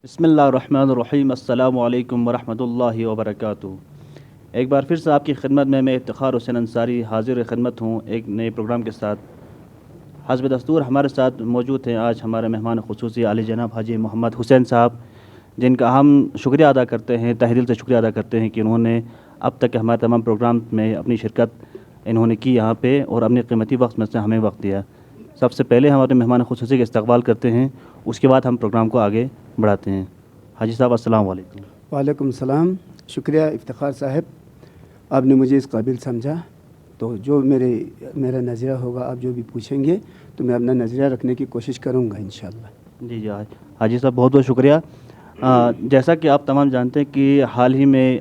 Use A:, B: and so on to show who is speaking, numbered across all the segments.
A: بسم اللہ الرحمن الرحیم، السلام علیکم ورحمۃ اللہ وبرکاتہ۔ ایک بار پھر سے آپ کی خدمت میں افتخار حسین انصاری حاضر خدمت ہوں ایک نئے پروگرام کے ساتھ۔ حسب دستور ہمارے ساتھ موجود ہیں آج ہمارے مہمان خصوصی عالی جناب حاجی محمد حسین صاحب، جن کا ہم شکریہ ادا کرتے ہیں، تہہ دل سے شکریہ ادا کرتے ہیں کہ انہوں نے اب تک ہمارے تمام پروگرام میں اپنی شرکت انہوں نے کی یہاں پہ، اور اپنے قیمتی وقت میں سے ہمیں وقت دیا۔ سب سے پہلے ہمارے مہمان خصوصی کا استقبال کرتے ہیں، اس کے بعد ہم پروگرام کو آگے بڑھاتے ہیں۔ حاجی صاحب السلام علیکم۔
B: وعلیکم السلام، شکریہ افتخار صاحب، آپ نے مجھے اس قابل سمجھا۔ تو جو میرا نظریہ ہوگا، آپ جو بھی پوچھیں گے تو میں اپنا نظریہ رکھنے کی کوشش کروں گا انشاءاللہ۔
A: جی حاجی صاحب بہت بہت شکریہ۔ جیسا کہ آپ تمام جانتے ہیں کہ حال ہی میں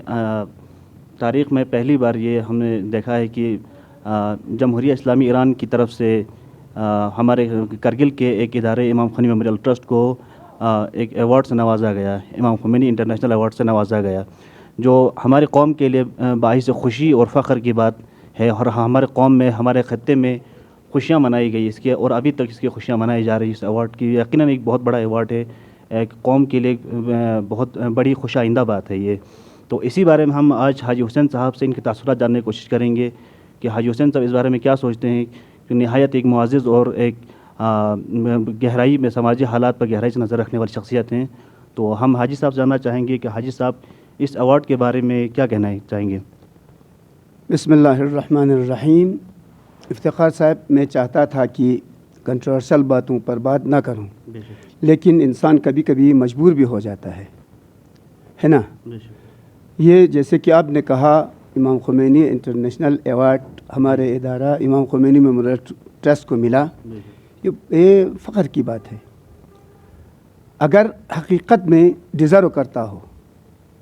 A: تاریخ میں پہلی بار یہ ہم نے دیکھا ہے کہ جمہوریہ اسلامی ایران کی طرف سے ہمارے کرگل کے ایک ادارے امام خمینی میموریل ٹرسٹ کو ایک ایوارڈ سے نوازا گیا، امام خمینی انٹرنیشنل ایوارڈ سے نوازا گیا، جو ہماری قوم کے لیے باعث خوشی اور فخر کی بات ہے، اور ہمارے قوم میں، ہمارے خطے میں خوشیاں منائی گئی اس کے، اور ابھی تک اس کی خوشیاں منائی جا رہی اس ایوارڈ کی۔ یقیناً ایک بہت بڑا ایوارڈ ہے، ایک قوم کے لیے بہت بڑی خوش آئندہ بات ہے یہ۔ تو اسی بارے میں ہم آج حاجی حسین صاحب سے ان کے تاثرات جاننے کی کوشش کریں گے کہ حاجی حسین صاحب اس بارے میں کیا سوچتے ہیں، کہ نہایت ایک معزز اور ایک گہرائی میں سماجی حالات پر گہرائی سے نظر رکھنے والی شخصیت ہیں۔ تو ہم حاجی صاحب جاننا چاہیں گے کہ حاجی صاحب اس ایوارڈ کے بارے میں کیا کہنا چاہیں گے۔
B: بسم اللہ الرحمن الرحیم۔ افتخار صاحب، میں چاہتا تھا کہ کنٹروورشل باتوں پر بات نہ کروں، لیکن انسان کبھی کبھی مجبور بھی ہو جاتا ہے نا۔ یہ جیسے کہ آپ نے کہا، امام خمینی انٹرنیشنل ایوارڈ ہمارے ادارہ امام خمینی میموریل ٹرسٹ کو ملا، یہ فخر کی بات ہے۔ اگر حقیقت میں ڈیزرو کرتا ہو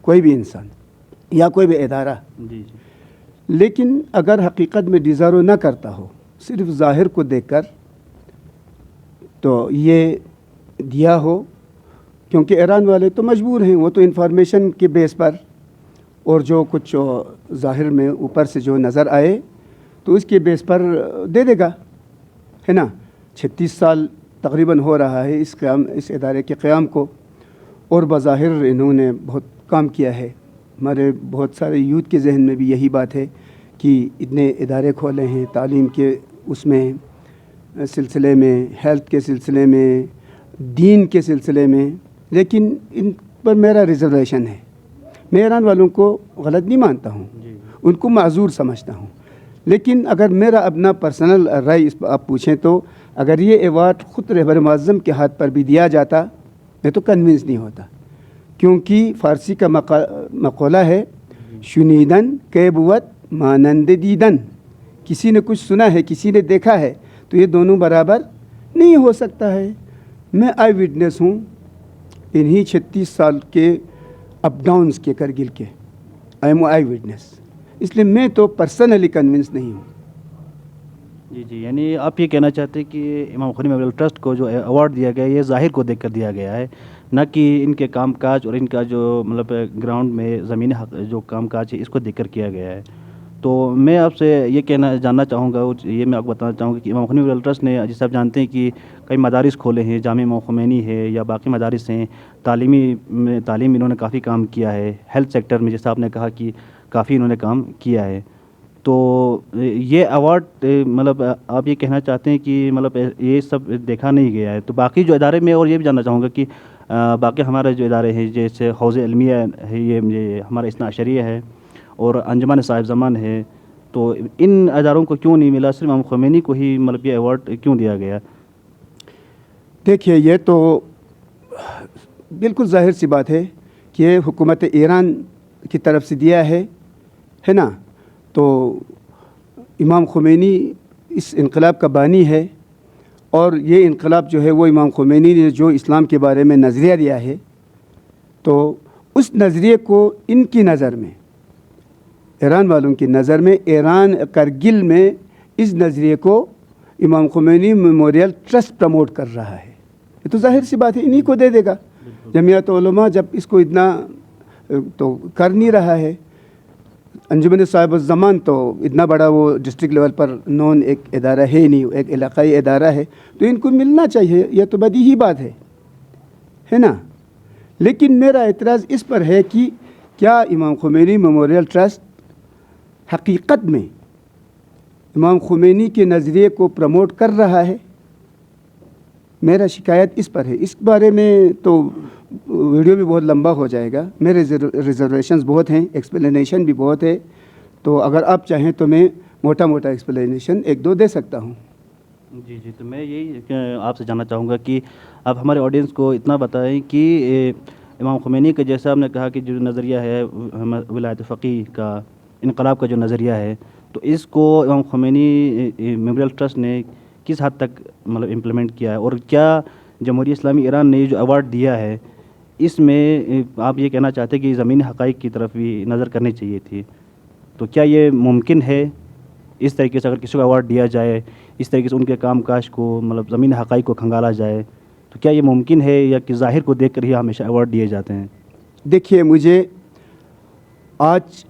B: کوئی بھی انسان یا کوئی بھی ادارہ، لیکن اگر حقیقت میں ڈیزرو نہ کرتا ہو، صرف ظاہر کو دیکھ کر تو یہ دیا ہو، کیونکہ ایران والے تو مجبور ہیں، وہ تو انفارمیشن کے بیس پر اور جو کچھ ظاہر میں اوپر سے جو نظر آئے تو اس کے بیس پر دے دے گا، ہے نا۔ 36 سال تقریباً ہو رہا ہے اس ادارے کے قیام کو، اور بظاہر انہوں نے بہت کام کیا ہے۔ ہمارے بہت سارے یوتھ کے ذہن میں بھی یہی بات ہے کہ اتنے ادارے کھولے ہیں تعلیم کے، اس میں سلسلے میں، ہیلتھ کے سلسلے میں، دین کے سلسلے میں، لیکن ان پر میرا ریزرویشن ہے۔ میں ایران والوں کو غلط نہیں مانتا ہوں، ان کو معذور سمجھتا ہوں، لیکن اگر میرا اپنا پرسنل رائے اس پر آپ پوچھیں تو اگر یہ ایوارڈ خود رہبر معظم کے ہاتھ پر بھی دیا جاتا، میں تو کنونس نہیں ہوتا، کیونکہ فارسی کا مقولہ ہے، شنیدن کے بوت مانند دیدن، کسی نے کچھ سنا ہے، کسی نے دیکھا ہے، تو یہ دونوں برابر نہیں ہو سکتا ہے۔ میں آئی وٹنس ہوں انہی 36 سال کے اپ ڈاؤنس کے، کرگل کے، آئی ایم آئی وٹنس، اس لیے میں تو پرسنلی کنونس نہیں ہوں۔
A: جی یعنی آپ یہ کہنا چاہتے ہیں کہ امام خمینی میموریل ٹرسٹ کو جو ایوارڈ دیا گیا ہے، یہ ظاہر کو دیکھ کر دیا گیا ہے، نہ کہ ان کے کام کاج اور ان کا جو مطلب گراؤنڈ میں زمینی جو کام کاج ہے اس کو دیکھ کر کیا گیا ہے۔ تو میں آپ سے یہ جاننا چاہوں گا، یہ میں آپ کو بتانا چاہوں گا کہ امام خمینی میموریل ٹرسٹ نے، جیسے آپ جانتے ہیں کہ کئی مدارس کھولے ہیں، جامع امام خمینی ہے یا باقی مدارس ہیں، تعلیم انہوں نے کافی کام کیا ہے، ہیلتھ سیکٹر میں جیسا آپ نے کہا کہ کافی انہوں نے کام کیا ہے۔ تو یہ ایوارڈ مطلب آپ یہ کہنا چاہتے ہیں کہ مطلب یہ سب دیکھا نہیں گیا ہے، تو باقی جو ادارے میں اور یہ بھی جاننا چاہوں گا کہ باقی ہمارے جو ادارے ہیں جیسے حوض علمیہ ہے، یہ ہمارا اثنا عشریہ ہے، اور انجمن صاحب زمان ہے، تو ان اداروں کو کیوں نہیں ملا، صرف امام خمینی کو ہی مطلب یہ ایوارڈ کیوں دیا گیا؟
B: دیکھیے، یہ تو بالکل ظاہر سی بات ہے کہ حکومت ایران کی طرف سے دیا ہے نا۔ تو امام خمینی اس انقلاب کا بانی ہے، اور یہ انقلاب جو ہے وہ امام خمینی نے جو اسلام کے بارے میں نظریہ دیا ہے، تو اس نظریے کو ان کی نظر میں، ایران والوں کی نظر میں، ایران کرگل میں اس نظریے کو امام خمینی میموریل ٹرسٹ پروموٹ کر رہا ہے۔ یہ تو ظاہر سی بات ہے، انہی کو دے دے گا۔ جمعیت علماء جب اس کو اتنا تو کر نہیں رہا ہے، انجمن صاحب الزمان تو اتنا بڑا وہ ڈسٹرکٹ لیول پر نون ایک ادارہ ہے نہیں، ایک علاقائی ادارہ ہے، تو ان کو ملنا چاہیے، یہ تو بدیہی بات ہے نا۔ لیکن میرا اعتراض اس پر ہے کہ کیا امام خمینی میموریل ٹرسٹ حقیقت میں امام خمینی کے نظریے کو پروموٹ کر رہا ہے؟ میرا شکایت اس پر ہے. اس بارے میں تو ویڈیو بھی بہت لمبا ہو جائے گا, میرے ریزرویشنز بہت ہیں, ایکسپلینیشن بھی بہت ہے, تو اگر آپ چاہیں تو میں موٹا موٹا ایکسپلینیشن ایک دو دے سکتا ہوں.
A: جی تو میں یہی آپ سے جاننا چاہوں گا کہ آپ ہمارے آڈینس کو اتنا بتائیں کہ امام خمینی کا جیسا آپ نے کہا کہ جو نظریہ ہے ولایت فقیہ کا, انقلاب کا جو نظریہ ہے, تو اس کو امام خمینی میموریل ٹرسٹ نے کس حد تک مطلب امپلیمنٹ کیا ہے, اور کیا جمہوریہ اسلامی ایران نے جو ایوارڈ دیا ہے اس میں آپ یہ کہنا چاہتے ہیں کہ زمینی حقائق کی طرف بھی نظر کرنی چاہیے تھی؟ تو کیا یہ ممکن ہے اس طریقے سے اگر کسی کو ایوارڈ دیا جائے, اس طریقے سے ان کے کام کاج کو مطلب زمینی حقائق کو کھنگالا جائے, تو کیا یہ ممکن ہے یا کہ ظاہر کو دیکھ کر ہی ہمیشہ ایوارڈ دیے جاتے ہیں؟
B: دیکھیے, مجھے آج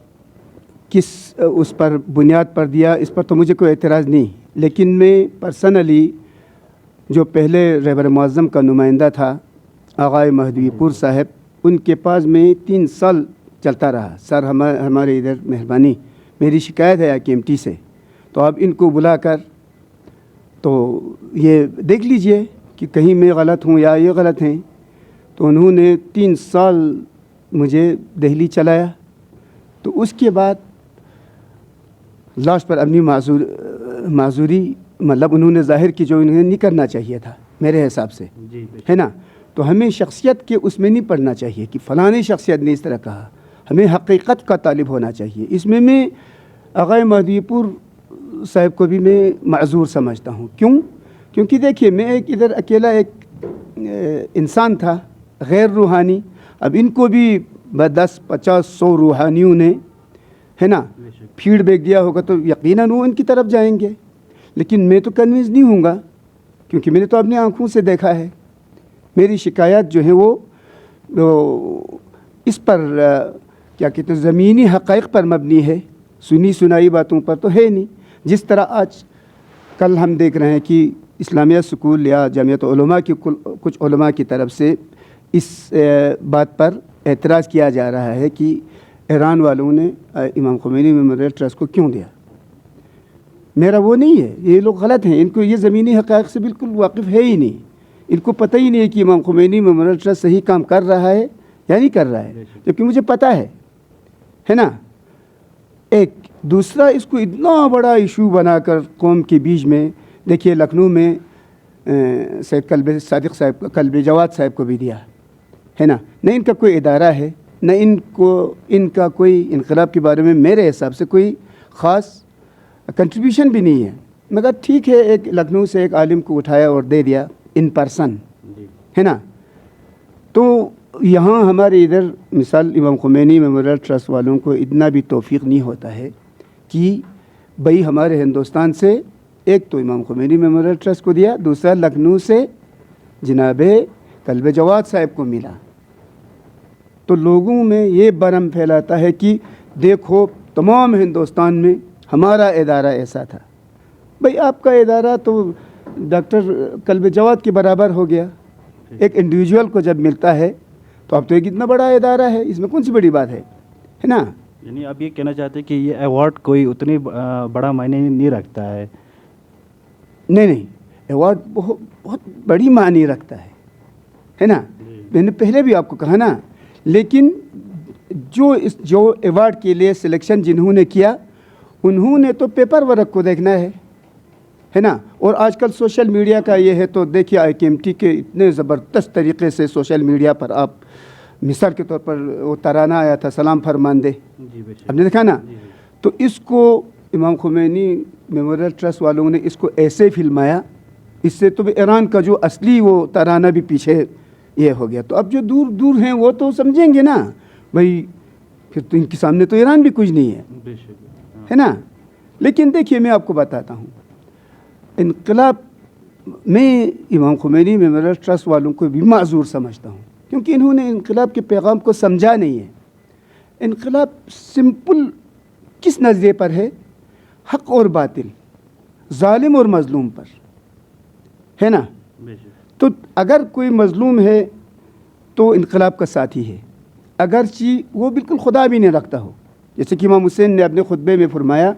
B: کس اس پر بنیاد پر دیا اس پر تو مجھے کوئی اعتراض نہیں, لیکن میں پرسنلی جو پہلے رہبر معظم کا نمائندہ تھا آغائے مہدوی پور صاحب, ان کے پاس میں 3 سال چلتا رہا. سر ہمارے ادھر مہربانی, میری شکایت ہے IKMT سے, تو آپ ان کو بلا کر تو یہ دیکھ لیجئے کہ کہیں میں غلط ہوں یا یہ غلط ہیں. تو انہوں نے 3 سال مجھے دہلی چلایا, تو اس کے بعد لاسٹ پر اپنی معذوری مطلب انہوں نے ظاہر کی جو انہیں نہیں کرنا چاہیے تھا میرے حساب سے, ہے نا. تو ہمیں شخصیت کے اس میں نہیں پڑھنا چاہیے کہ فلانی شخصیت نے اس طرح کہا, ہمیں حقیقت کا طالب ہونا چاہیے. اس میں آغائے مہدوی پور صاحب کو بھی میں معذور سمجھتا ہوں. کیوں؟ کیونکہ دیکھیے, میں ایک ادھر اکیلا ایک انسان تھا غیر روحانی. اب ان کو بھی 10 50 100 روحانیوں نے, ہے نا, فیڈ بیک دیا ہوگا تو یقیناً وہ ان کی طرف جائیں گے. لیکن میں تو کنوینس نہیں ہوں گا, کیونکہ میں نے تو اپنی آنکھوں سے دیکھا ہے. میری شکایت جو ہے وہ اس پر کیا کہتے ہیں زمینی حقائق پر مبنی ہے, سنی سنائی باتوں پر تو ہے نہیں. جس طرح آج کل ہم دیکھ رہے ہیں کہ اسلامیہ سکول یا جامعۃ علماء کی کچھ علماء کی طرف سے اس بات پر اعتراض کیا جا رہا ہے کہ ایران والوں نے امام خمینی میموریل ٹرسٹ کو کیوں دیا. میرا وہ نہیں ہے, یہ لوگ غلط ہیں, ان کو یہ زمینی حقائق سے بالکل واقف ہے ہی نہیں. ان کو پتہ ہی نہیں ہے کہ امام خمینی میموریل ٹرسٹ صحیح کام کر رہا ہے یا نہیں کر رہا ہے, جبکہ مجھے پتہ ہے نا. ایک دوسرا, اس کو اتنا بڑا ایشو بنا کر قوم کے بیچ میں, دیکھیے لکھنؤ میں سید کلب صادق صاحب, کلب جواد صاحب کو بھی دیا, ہے نا. نہ ان کا کوئی ادارہ ہے, نہ ان کا کوئی انقلاب کے بارے میں میرے حساب سے کوئی خاص کنٹریبیوشن بھی نہیں ہے. مگر ٹھیک ہے, ایک لکھنؤ سے ایک عالم کو اٹھایا اور دے دیا ان پرسن, ہے نا. تو یہاں ہمارے ادھر مثال امام خمینی میموریل ٹرسٹ والوں کو اتنا بھی توفیق نہیں ہوتا ہے کہ بھئی ہمارے ہندوستان سے ایک تو امام خمینی میموریل ٹرسٹ کو دیا, دوسرا لکھنؤ سے جناب کلب جواد صاحب کو ملا. تو لوگوں میں یہ برہم پھیلاتا ہے کہ دیکھو تمام ہندوستان میں ہمارا ادارہ ایسا تھا. بھئی آپ کا ادارہ تو ڈاکٹر کلب جواد کے برابر ہو گیا. ایک انڈیویجول کو جب ملتا ہے تو اب تو ایک اتنا بڑا ادارہ ہے, اس میں کون سی بڑی بات ہے نا.
A: یعنی آپ یہ کہنا چاہتے ہیں کہ یہ ایوارڈ کوئی اتنی بڑا معنی نہیں رکھتا ہے؟
B: نہیں, ایوارڈ بہت بڑی معنی رکھتا ہے نا. میں نے پہلے بھی آپ کو کہا نا. لیکن جو ایوارڈ کے لیے سلیکشن جنہوں نے کیا, انہوں نے تو پیپر ورک کو دیکھنا ہے نا. اور آج کل سوشل میڈیا کا یہ ہے, تو دیکھیے IKMT کے اتنے زبردست طریقے سے سوشل میڈیا پر آپ مثال کے طور پر وہ ترانہ آیا تھا سلام فرمان دے, آپ نے دیکھا نا. تو اس کو امام خمینی میموریل ٹرسٹ والوں نے اس کو ایسے فلمایا, اس سے تو ایران کا جو اصلی وہ ترانہ بھی پیچھے یہ ہو گیا. تو اب جو دور دور ہیں وہ تو سمجھیں گے نا بھائی, پھر تو ان کے سامنے تو ایران بھی کچھ نہیں ہے نا. لیکن دیکھیے میں آپ کو بتاتا ہوں, انقلاب میں امام خمینی میموریل ٹرسٹ والوں کو بھی معذور سمجھتا ہوں, کیونکہ انہوں نے انقلاب کے پیغام کو سمجھا نہیں ہے. انقلاب سمپل کس نظریے پر ہے؟ حق اور باطل, ظالم اور مظلوم پر, ہے نا. تو اگر کوئی مظلوم ہے تو انقلاب کا ساتھی ہے، اگرچہ وہ بالکل خدا بھی نہیں رکھتا ہو. جیسے کہ امام حسین نے اپنے خطبے میں فرمایا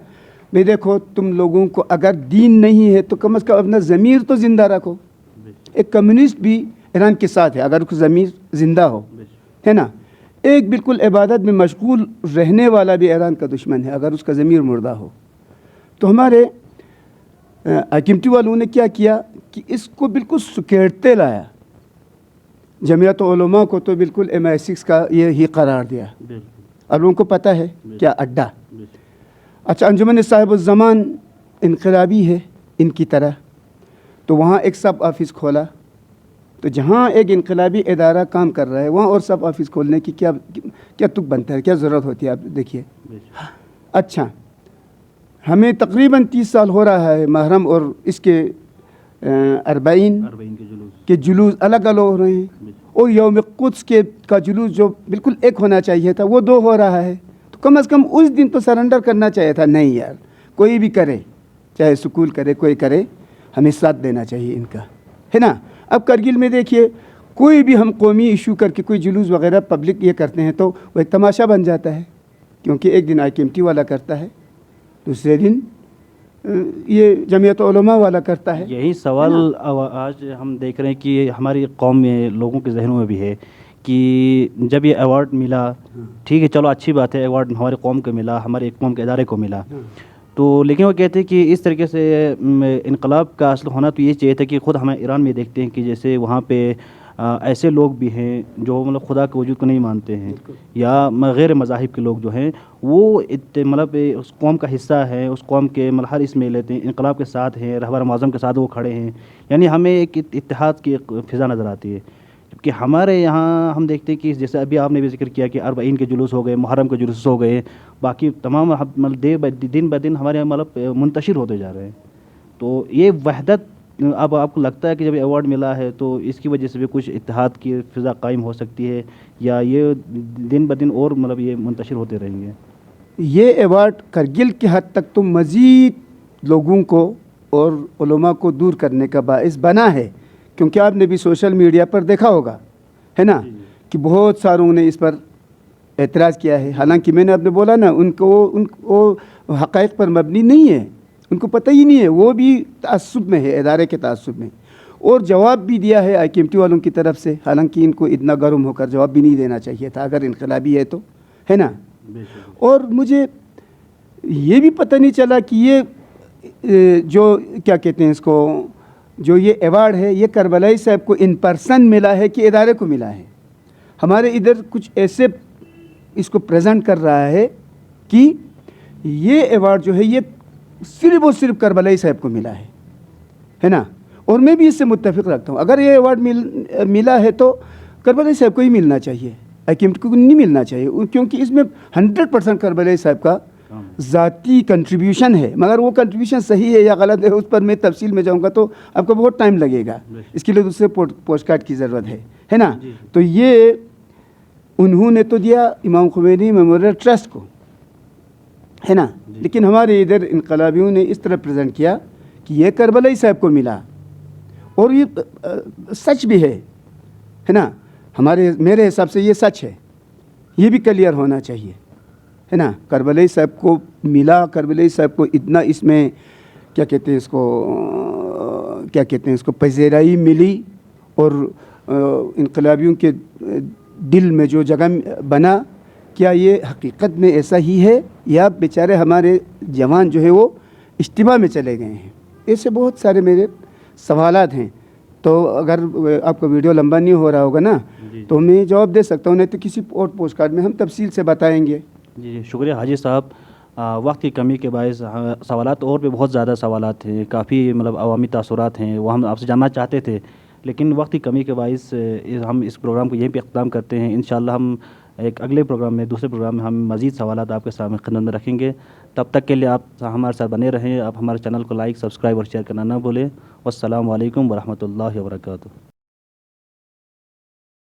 B: بھئی دیکھو تم لوگوں کو اگر دین نہیں ہے تو کم از کم اپنا ضمیر تو زندہ رکھو. ایک کمیونسٹ بھی ایران کے ساتھ ہے اگر اس کا ضمیر زندہ ہو، ہے نا. ایک بالکل عبادت میں مشغول رہنے والا بھی ایران کا دشمن ہے اگر اس کا ضمیر مردہ ہو. تو ہمارے کمیٹی والوں نے کیا کیا کہ اس کو بالکل سکیڑتے لایا. جمعیت علماء کو تو بالکل MI6 کا یہ قرار دیا. اب لوگوں کو پتہ ہے کیا اڈا. اچھا، انجمن صاحب الزمان انقلابی ہے ان کی طرح، تو وہاں ایک سب آفس کھولا. تو جہاں ایک انقلابی ادارہ کام کر رہا ہے وہاں اور سب آفس کھولنے کی کیا تک بنتا ہے، کیا ضرورت ہوتی ہے، آپ دیکھیے. اچھا، ہمیں تقریباً 30 سال ہو رہا ہے محرم اور اس کے 40 کے جلوس الگ الگ ہو رہے ہیں، اور یوم قدس کا جلوس جو بالکل ایک ہونا چاہیے تھا وہ 2 ہو رہا ہے. تو کم از کم اس دن تو سرنڈر کرنا چاہیے تھا. نہیں یار، کوئی بھی کرے، چاہے سکول کرے، کوئی کرے، ہمیں ساتھ دینا چاہیے ان کا، ہے نا. اب کرگل میں دیکھیے، کوئی بھی ہم قومی ایشو کر کے کوئی جلوس وغیرہ پبلک یہ کرتے ہیں تو وہ ایک تماشا بن جاتا ہے، کیونکہ ایک دن IKMT والا کرتا ہے، دوسرے دن یہ جمعیت علماء والا کرتا ہے.
A: یہی سوال آج ہم دیکھ رہے ہیں کہ ہماری قوم میں لوگوں کے ذہنوں میں بھی ہے کہ جب یہ ایوارڈ ملا، ٹھیک ہے چلو اچھی بات ہے، ایوارڈ ہماری قوم کو ملا، ہمارے ایک قوم کے ادارے کو ملا، تو لیکن وہ کہتے ہیں کہ اس طریقے سے انقلاب کا اصل ہونا تو یہ چاہیے تھا کہ خود ہمیں ایران میں دیکھتے ہیں کہ جیسے وہاں پہ ایسے لوگ بھی ہیں جو مطلب خدا کے وجود کو نہیں مانتے ہیں، یا غیر مذاہب کے لوگ جو ہیں وہ مطلب اس قوم کا حصہ ہیں، اس قوم کے مطلب ہر اس میں لیتے ہیں، انقلاب کے ساتھ ہیں، رہبر معظم کے ساتھ وہ کھڑے ہیں. یعنی ہمیں ایک اتحاد کی ایک فضا نظر آتی ہے. کہ ہمارے یہاں ہم دیکھتے ہیں کہ جیسے ابھی آپ نے بھی ذکر کیا کہ 40 کے جلوس ہو گئے، محرم کے جلوس ہو گئے، باقی تمام دن بہ دن ہمارے مطلب منتشر ہوتے جا رہے ہیں. تو یہ وحدت اب آپ کو لگتا ہے کہ جب ایوارڈ ملا ہے تو اس کی وجہ سے بھی کچھ اتحاد کی فضا قائم ہو سکتی ہے، یا یہ دن بہ دن اور مطلب یہ منتشر ہوتے رہیں گے؟
B: یہ ایوارڈ کرگل کی حد تک تو مزید لوگوں کو اور علماء کو دور کرنے کا باعث بنا ہے، کیونکہ آپ نے بھی سوشل میڈیا پر دیکھا ہوگا، ہے نا، کہ بہت ساروں نے اس پر اعتراض کیا ہے. حالانکہ میں نے آپ نے بولا نا ان کو حقائق پر مبنی نہیں ہے، ان کو پتہ ہی نہیں ہے، وہ بھی تعصب میں ہے، ادارے کے تعصب میں. اور جواب بھی دیا ہے IKMT والوں کی طرف سے، حالانکہ ان کو اتنا گرم ہو کر جواب بھی نہیں دینا چاہیے تھا اگر انقلابی ہے تو، ہے نا. اور مجھے یہ بھی پتہ نہیں چلا کہ یہ جو کیا کہتے ہیں اس کو، جو یہ ایوارڈ ہے یہ کربلائی صاحب کو ان پرسن ملا ہے کہ ادارے کو ملا ہے. ہمارے ادھر کچھ ایسے اس کو پریزنٹ کر رہا ہے کہ یہ ایوارڈ جو ہے یہ صرف اور صرف کربلائی صاحب کو ملا ہے نا. اور میں بھی اس سے متفق رکھتا ہوں، اگر یہ ایوارڈ ملا ہے تو کربلائی صاحب کو ہی ملنا چاہیے، IKMT کو نہیں ملنا چاہیے، کیونکہ اس میں 100% کربلائی صاحب کا ذاتی کنٹریبیوشن ہے. مگر وہ کنٹریبیوشن صحیح ہے یا غلط ہے اس پر میں تفصیل میں جاؤں گا تو آپ کو بہت ٹائم لگے گا، اس کے لیے دوسرے پوسٹ کارڈ کی ضرورت ہے نا. تو یہ انہوں نے تو دیا امام خمینی میموریل ٹرسٹ کو، ہے نا. لیکن ہمارے ادھر انقلابیوں نے اس طرح پریزنٹ کیا کہ یہ کربلائی صاحب کو ملا، اور یہ سچ بھی ہے نا. میرے حساب سے یہ سچ ہے، یہ بھی کلیئر ہونا چاہیے، ہے نا. کربلائی صاحب کو ملا، کربلائی صاحب کو اتنا اس میں کیا کہتے ہیں اس کو پذیرائی ملی، اور انقلابیوں کے دل میں جو جگہ بنا. کیا یہ حقیقت میں ایسا ہی ہے یا بیچارے ہمارے جوان جو ہے وہ اجتماع میں چلے گئے ہیں؟ ایسے بہت سارے میرے سوالات ہیں. تو اگر آپ کا ویڈیو لمبا نہیں ہو رہا ہوگا نا تو میں جواب دے سکتا ہوں، نہیں تو کسی اور پوسٹ کارڈ میں ہم تفصیل سے بتائیں گے.
A: جی شکریہ حاجی صاحب. وقت کی کمی کے باعث سوالات اور بھی بہت زیادہ سوالات ہیں، کافی مطلب عوامی تاثرات ہیں، وہ ہم آپ سے جاننا چاہتے تھے، لیکن وقت کی کمی کے باعث ہم اس پروگرام کو یہیں پہ اختتام کرتے ہیں. انشاءاللہ ہم ایک اگلے پروگرام میں، دوسرے پروگرام میں ہم مزید سوالات آپ کے سامنے خدمت میں رکھیں گے. تب تک کے لیے آپ ہمارے ساتھ بنے رہیں. آپ ہمارے چینل کو لائک، سبسکرائب اور شیئر کرنا نہ بھولیں. والسلام علیکم ورحمۃ اللہ وبرکاتہ.